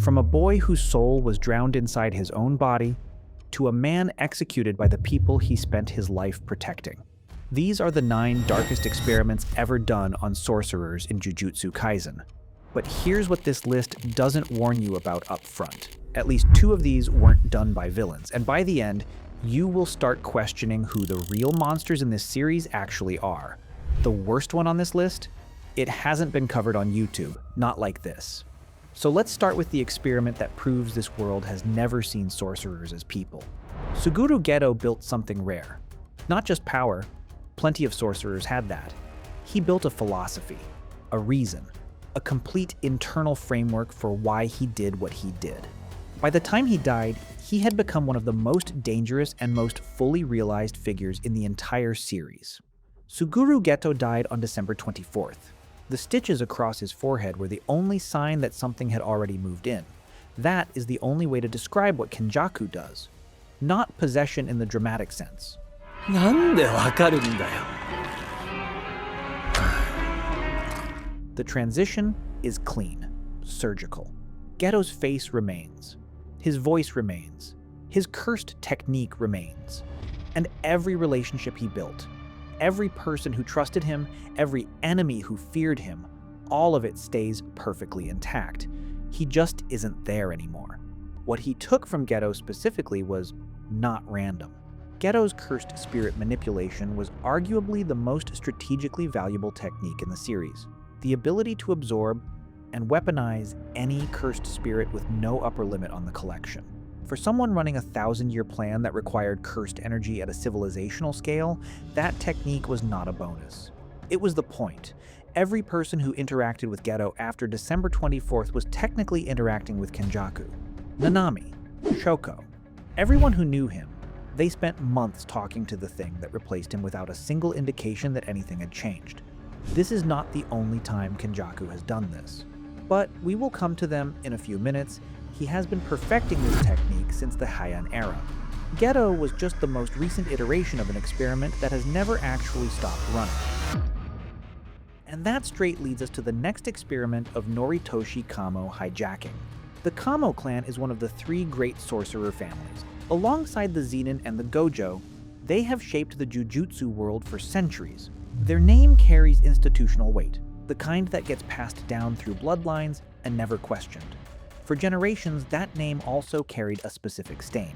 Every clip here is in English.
From a boy whose soul was drowned inside his own body, to a man executed by the people he spent his life protecting. These are the 9 darkest experiments ever done on sorcerers in Jujutsu Kaisen. But here's what this list doesn't warn you about up front. At least 2 of these weren't done by villains, and by the end, you will start questioning who the real monsters in this series actually are. The worst one on this list? It hasn't been covered on YouTube, not like this. So let's start with the experiment that proves this world has never seen sorcerers as people. Suguru Geto built something rare. Not just power, plenty of sorcerers had that. He built a philosophy, a reason, a complete internal framework for why he did what he did. By the time he died, he had become one of the most dangerous and most fully realized figures in the entire series. Suguru Geto died on December 24th. The stitches across his forehead were the only sign that something had already moved in. That is the only way to describe what Kenjaku does. Not possession in the dramatic sense. なんでわかるんだよ。 The transition is clean, surgical. Geto's face remains. His voice remains. His cursed technique remains. And every relationship he built, every person who trusted him, every enemy who feared him, all of it stays perfectly intact. He just isn't there anymore. What he took from Geto specifically was not random. Geto's cursed spirit manipulation was arguably the most strategically valuable technique in the series. The ability to absorb and weaponize any cursed spirit with no upper limit on the collection. For someone running a 1,000-year plan that required cursed energy at a civilizational scale, that technique was not a bonus. It was the point. Every person who interacted with Geto after December 24th was technically interacting with Kenjaku. Nanami, Shoko, everyone who knew him, they spent months talking to the thing that replaced him without a single indication that anything had changed. This is not the only time Kenjaku has done this. But we will come to them in a few minutes. He has been perfecting this technique since the Heian era. Geto was just the most recent iteration of an experiment that has never actually stopped running. And that straight leads us to the next experiment of Noritoshi Kamo hijacking. The Kamo clan is one of the 3 great sorcerer families. Alongside the Zenin and the Gojo, they have shaped the Jujutsu world for centuries. Their name carries institutional weight, the kind that gets passed down through bloodlines and never questioned. For generations, that name also carried a specific stain.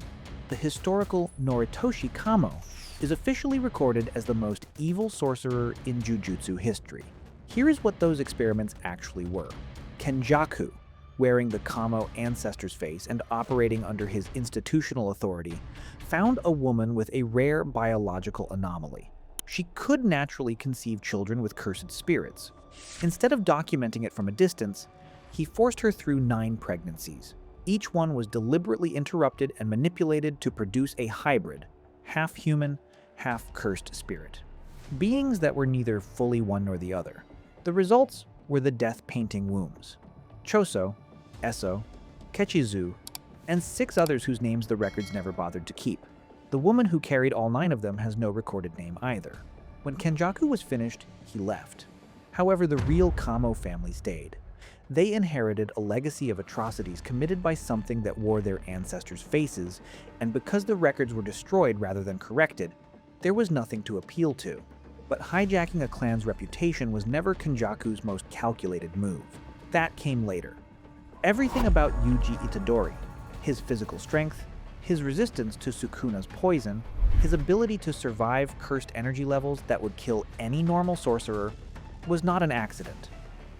The historical Noritoshi Kamo is officially recorded as the most evil sorcerer in Jujutsu history. Here is what those experiments actually were. Kenjaku, wearing the Kamo ancestor's face and operating under his institutional authority, found a woman with a rare biological anomaly. She could naturally conceive children with cursed spirits. Instead of documenting it from a distance, he forced her through 9 pregnancies. Each one was deliberately interrupted and manipulated to produce a hybrid, half human, half cursed spirit. Beings that were neither fully one nor the other. The results were the death-painting wombs. Choso, Eso, Kechizu, and 6 others whose names the records never bothered to keep. The woman who carried all 9 of them has no recorded name either. When Kenjaku was finished, he left. However, the real Kamo family stayed. They inherited a legacy of atrocities committed by something that wore their ancestors' faces, and because the records were destroyed rather than corrected, there was nothing to appeal to. But hijacking a clan's reputation was never Kenjaku's most calculated move. That came later. Everything about Yuji Itadori, his physical strength, his resistance to Sukuna's poison, his ability to survive cursed energy levels that would kill any normal sorcerer, was not an accident.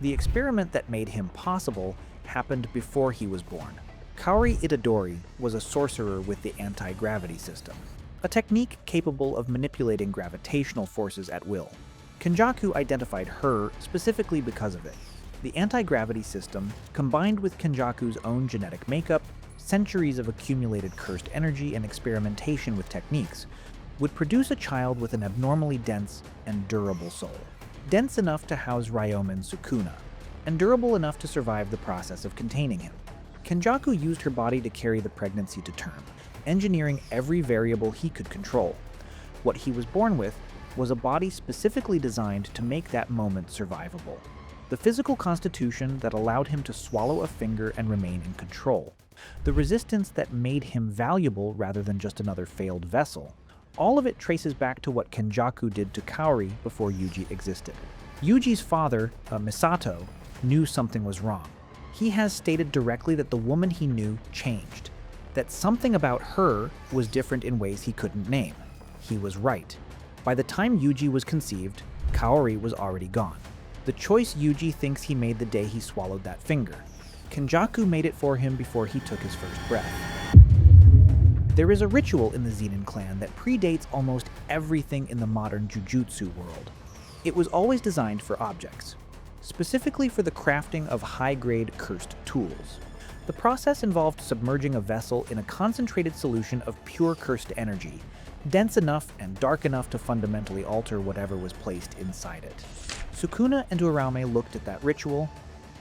The experiment that made him possible happened before he was born. Kaori Itadori was a sorcerer with the anti-gravity system, a technique capable of manipulating gravitational forces at will. Kenjaku identified her specifically because of it. The anti-gravity system, combined with Kenjaku's own genetic makeup, centuries of accumulated cursed energy and experimentation with techniques, would produce a child with an abnormally dense and durable soul. Dense enough to house Ryomen Sukuna, and durable enough to survive the process of containing him. Kenjaku used her body to carry the pregnancy to term, engineering every variable he could control. What he was born with was a body specifically designed to make that moment survivable. the physical constitution that allowed him to swallow a finger and remain in control, the resistance that made him valuable rather than just another failed vessel. All of it traces back to what Kenjaku did to Kaori before Yuji existed. Yuji's father, Misato, knew something was wrong. He has stated directly that the woman he knew changed, that something about her was different in ways he couldn't name. He was right. By the time Yuji was conceived, Kaori was already gone. The choice Yuji thinks he made the day he swallowed that finger. Kenjaku made it for him before he took his first breath. There is a ritual in the Zenin clan that predates almost everything in the modern Jujutsu world. It was always designed for objects, specifically for the crafting of high-grade cursed tools. The process involved submerging a vessel in a concentrated solution of pure cursed energy, dense enough and dark enough to fundamentally alter whatever was placed inside it. Sukuna and Uraume looked at that ritual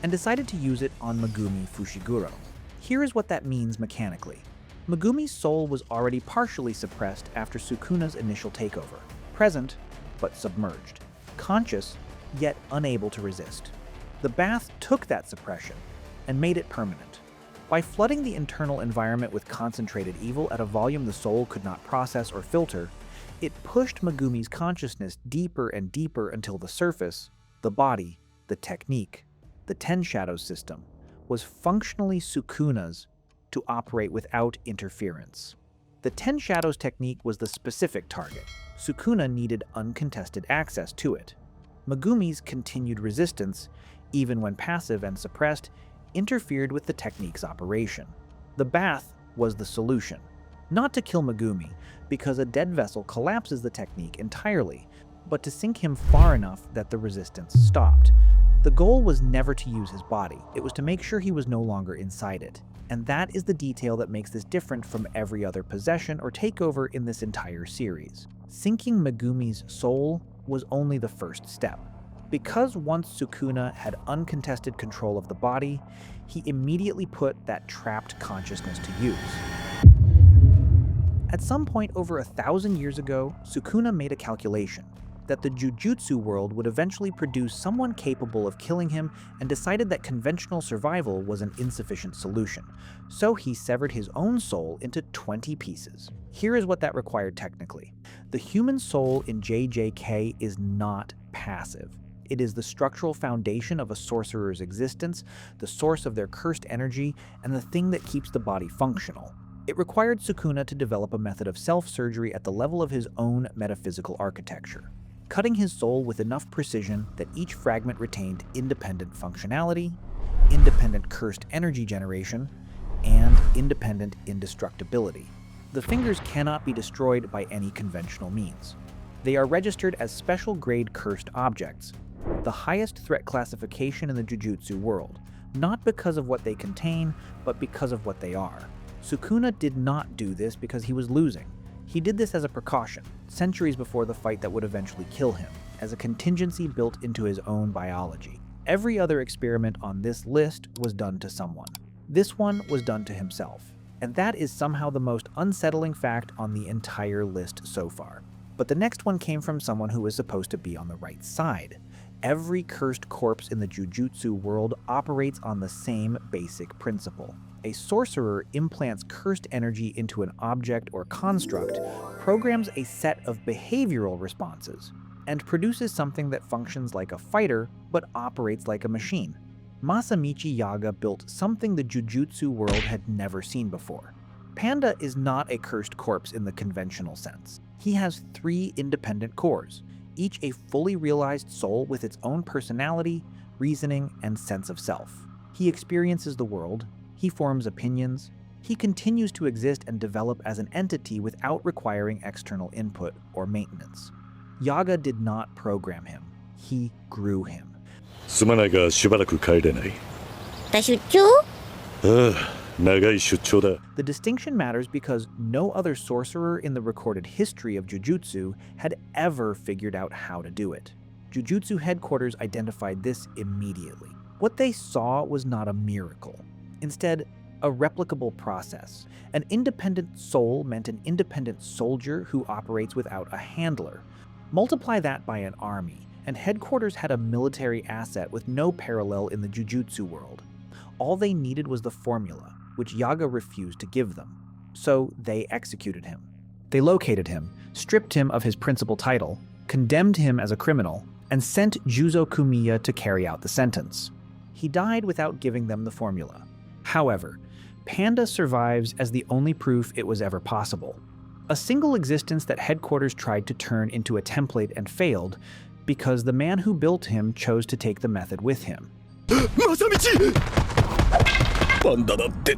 and decided to use it on Megumi Fushiguro. Here is what that means mechanically. Megumi's soul was already partially suppressed after Sukuna's initial takeover, present but submerged, conscious yet unable to resist. The bath took that suppression and made it permanent. By flooding the internal environment with concentrated evil at a volume the soul could not process or filter, it pushed Megumi's consciousness deeper and deeper until the surface, the body, the technique, the Ten Shadows system, was functionally Sukuna's to operate without interference. The Ten Shadows technique was the specific target. Sukuna needed uncontested access to it. Megumi's continued resistance, even when passive and suppressed, interfered with the technique's operation. The bath was the solution. Not to kill Megumi, because a dead vessel collapses the technique entirely, but to sink him far enough that the resistance stopped. The goal was never to use his body, it was to make sure he was no longer inside it. And that is the detail that makes this different from every other possession or takeover in this entire series. Sinking Megumi's soul was only the first step. Because once Sukuna had uncontested control of the body, he immediately put that trapped consciousness to use. At some point over 1,000 years ago, Sukuna made a calculation that the Jujutsu world would eventually produce someone capable of killing him and decided that conventional survival was an insufficient solution. So he severed his own soul into 20 pieces. Here is what that required technically. The human soul in JJK is not passive. It is the structural foundation of a sorcerer's existence, the source of their cursed energy, and the thing that keeps the body functional. It required Sukuna to develop a method of self-surgery at the level of his own metaphysical architecture, cutting his soul with enough precision that each fragment retained independent functionality, independent cursed energy generation, and independent indestructibility. The fingers cannot be destroyed by any conventional means. They are registered as special grade cursed objects, the highest threat classification in the Jujutsu world, not because of what they contain, but because of what they are. Sukuna did not do this because he was losing. He did this as a precaution, centuries before the fight that would eventually kill him, as a contingency built into his own biology. Every other experiment on this list was done to someone. This one was done to himself, and that is somehow the most unsettling fact on the entire list so far. But the next one came from someone who was supposed to be on the right side. Every cursed corpse in the Jujutsu world operates on the same basic principle. A sorcerer implants cursed energy into an object or construct, programs a set of behavioral responses, and produces something that functions like a fighter but operates like a machine. Masamichi Yaga built something the Jujutsu world had never seen before. Panda is not a cursed corpse in the conventional sense. He has 3 independent cores, each a fully realized soul with its own personality, reasoning, and sense of self. He experiences the world, he forms opinions, he continues to exist and develop as an entity without requiring external input or maintenance. Yaga did not program him, he grew him. すまないがしばらく帰れない。出張？長い出張だ。 The distinction matters because no other sorcerer in the recorded history of Jujutsu had ever figured out how to do it. Jujutsu headquarters identified this immediately. What they saw was not a miracle. Instead, a replicable process. An independent soul meant an independent soldier who operates without a handler. Multiply that by an army, and headquarters had a military asset with no parallel in the Jujutsu world. All they needed was the formula, which Yaga refused to give them. So they executed him. They located him, stripped him of his principal title, condemned him as a criminal, and sent Juzo Kumiya to carry out the sentence. He died without giving them the formula. However, Panda survives as the only proof it was ever possible. A single existence that headquarters tried to turn into a template and failed because the man who built him chose to take the method with him. Masamichi! Panda だって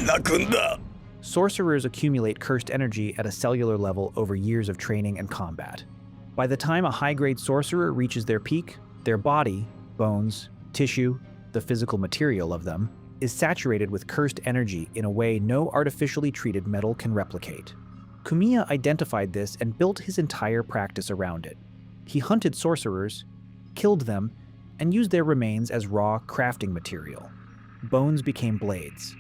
泣くんだ. Sorcerers accumulate cursed energy at a cellular level over years of training and combat. By the time a high-grade sorcerer reaches their peak, their body, bones, tissue, the physical material of them, is saturated with cursed energy in a way no artificially treated metal can replicate. Kumiya identified this and built his entire practice around it. He hunted sorcerers, killed them, and used their remains as raw crafting material. Bones became blades.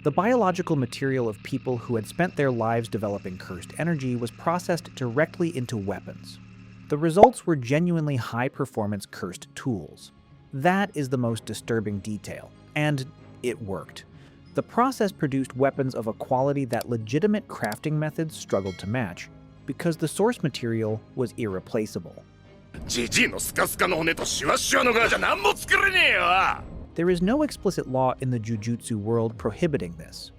The biological material of people who had spent their lives developing cursed energy was processed directly into weapons. The results were genuinely high-performance cursed tools. That is the most disturbing detail, and it worked. The process produced weapons of a quality that legitimate crafting methods struggled to match, because the source material was irreplaceable. There is no explicit law in the Jujutsu world prohibiting this.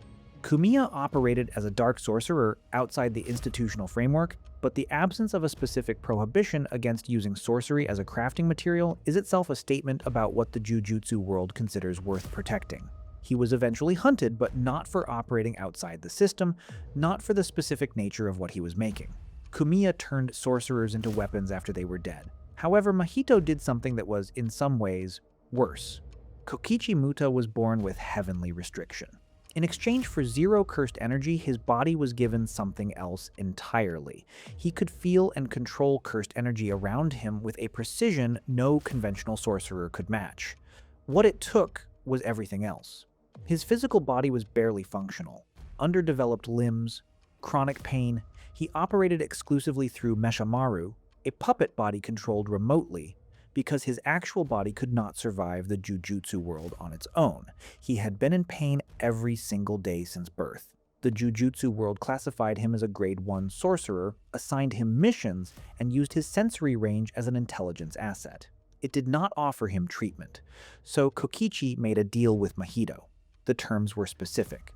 Kumiya operated as a dark sorcerer outside the institutional framework, but the absence of a specific prohibition against using sorcery as a crafting material is itself a statement about what the Jujutsu world considers worth protecting. He was eventually hunted, but not for operating outside the system, not for the specific nature of what he was making. Kumiya turned sorcerers into weapons after they were dead. However, Mahito did something that was, in some ways, worse. Kokichi Muta was born with heavenly restriction. In exchange for zero cursed energy, his body was given something else entirely. He could feel and control cursed energy around him with a precision no conventional sorcerer could match. What it took was everything else. His physical body was barely functional. Underdeveloped limbs, chronic pain. He operated exclusively through Mechamaru, a puppet body controlled remotely, because his actual body could not survive the Jujutsu world on its own. He had been in pain every single day since birth. The Jujutsu world classified him as a grade 1 sorcerer, assigned him missions, and used his sensory range as an intelligence asset. It did not offer him treatment, so Kokichi made a deal with Mahito. The terms were specific.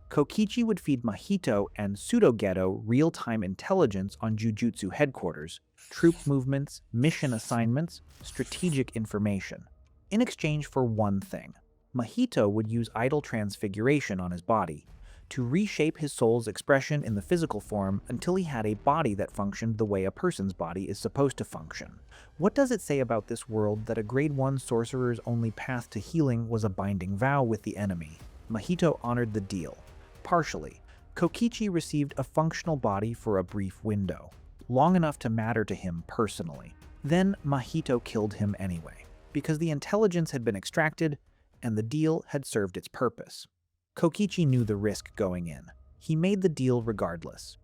Kokichi would feed Mahito and Pseudo-Geto real-time intelligence on Jujutsu headquarters, troop movements, mission assignments, strategic information. In exchange for one thing, Mahito would use idle transfiguration on his body to reshape his soul's expression in the physical form until he had a body that functioned the way a person's body is supposed to function. What does it say about this world that a grade 1 sorcerer's only path to healing was a binding vow with the enemy? Mahito honored the deal. Partially. Kokichi received a functional body for a brief window, long enough to matter to him personally. Then Mahito killed him anyway, because the intelligence had been extracted and the deal had served its purpose. Kokichi knew the risk going in. He made the deal regardless.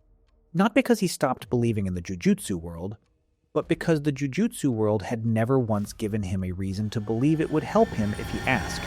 Not because he stopped believing in the Jujutsu world, but because the Jujutsu world had never once given him a reason to believe it would help him if he asked.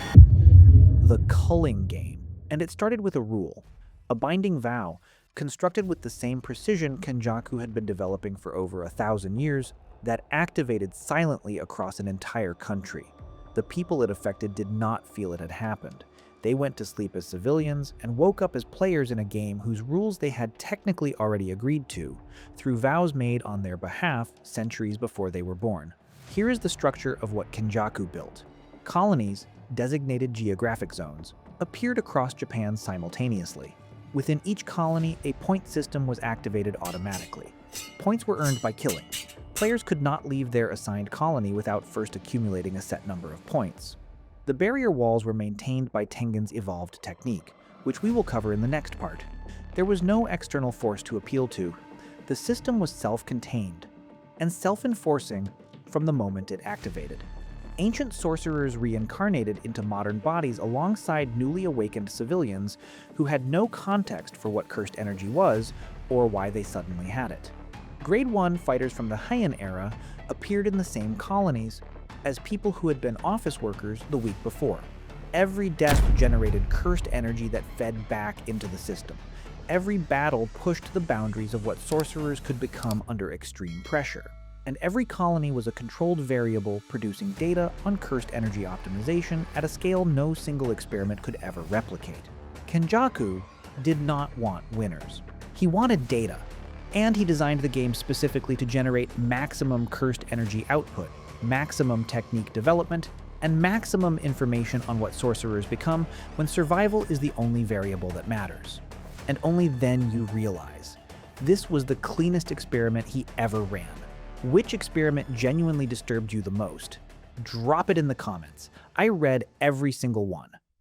The Culling game. And it started with a rule, a binding vow, constructed with the same precision Kenjaku had been developing for over 1,000 years, that activated silently across an entire country. The people it affected did not feel it had happened. They went to sleep as civilians and woke up as players in a game whose rules they had technically already agreed to, through vows made on their behalf centuries before they were born. Here is the structure of what Kenjaku built. Colonies, designated geographic zones, appeared across Japan simultaneously. Within each colony, a point system was activated automatically. Points were earned by killing. Players could not leave their assigned colony without first accumulating a set number of points. The barrier walls were maintained by Tengen's evolved technique, which we will cover in the next part. There was no external force to appeal to. The system was self-contained and self-enforcing from the moment it activated. Ancient sorcerers reincarnated into modern bodies alongside newly awakened civilians who had no context for what cursed energy was or why they suddenly had it. Grade 1 fighters from the Heian era appeared in the same colonies as people who had been office workers the week before. Every death generated cursed energy that fed back into the system. Every battle pushed the boundaries of what sorcerers could become under extreme pressure. And every colony was a controlled variable producing data on cursed energy optimization at a scale no single experiment could ever replicate. Kenjaku did not want winners. He wanted data, and he designed the game specifically to generate maximum cursed energy output, maximum technique development, and maximum information on what sorcerers become when survival is the only variable that matters. And only then you realize, this was the cleanest experiment he ever ran. Which experiment genuinely disturbed you the most? Drop it in the comments. I read every single one.